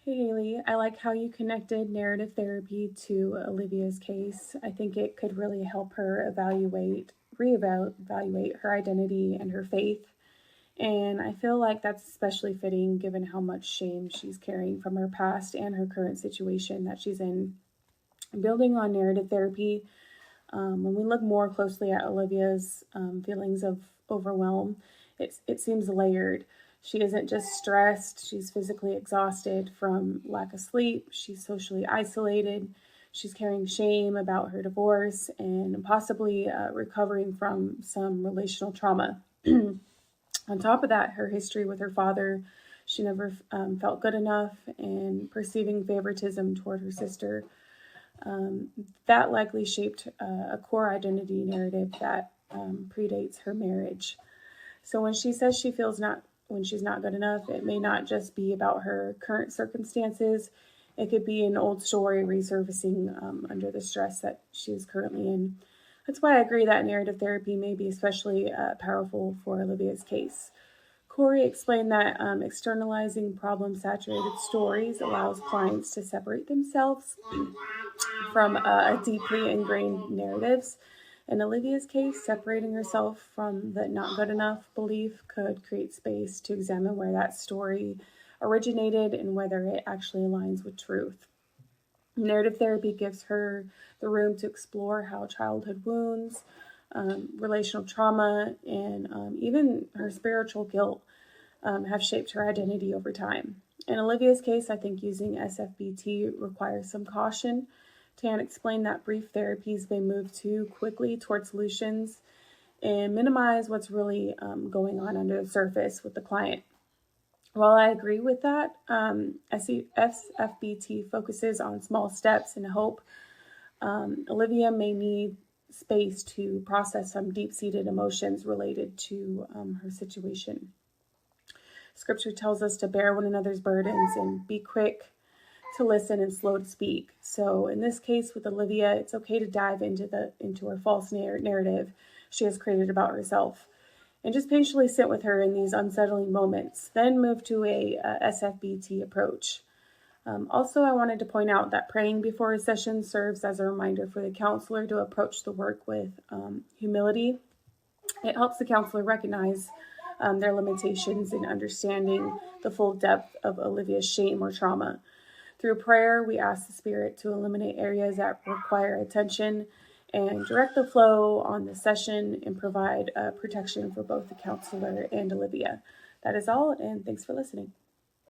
Hey Haley, I like how you connected narrative therapy to Olivia's case. I think it could really help her reevaluate her identity and her faith. And I feel like that's especially fitting given how much shame she's carrying from her past and her current situation that she's in. Building on narrative therapy, when we look more closely at Olivia's feelings of overwhelm, it seems layered. She isn't just stressed, she's physically exhausted from lack of sleep, she's socially isolated, she's carrying shame about her divorce, and possibly recovering from some relational trauma. On top of that, her history with her father, she never felt good enough, and perceiving favoritism toward her sister um, that likely shaped a core identity narrative that predates her marriage. So when she says she feels not when she's not good enough, it may not just be about her current circumstances. It could be an old story resurfacing under the stress that she's currently in. That's why I agree that narrative therapy may be especially powerful for Olivia's case. Corey explained that externalizing problem saturated stories allows clients to separate themselves from deeply ingrained narratives. In Olivia's case, separating herself from the not good enough belief could create space to examine where that story originated and whether it actually aligns with truth. Narrative therapy gives her the room to explore how childhood wounds, relational trauma, and even her spiritual guilt have shaped her identity over time. In Olivia's case, I think using SFBT requires some caution. Tan explained that brief therapies may move too quickly toward solutions and minimize what's really going on under the surface with the client. While I agree with that, SFBT focuses on small steps and hope. Olivia may need space to process some deep seated emotions related to her situation. Scripture tells us to bear one another's burdens and be quick to listen and slow to speak. So in this case with Olivia, it's okay to dive into her false narrative she has created about herself and just patiently sit with her in these unsettling moments. Then move to a SFBT approach. Also, I wanted to point out that praying before a session serves as a reminder for the counselor to approach the work with humility. It helps the counselor recognize their limitations in understanding the full depth of Olivia's shame or trauma. Through prayer, we ask the Spirit to eliminate areas that require attention and direct the flow on the session and provide protection for both the counselor and Olivia. That is all, and thanks for listening.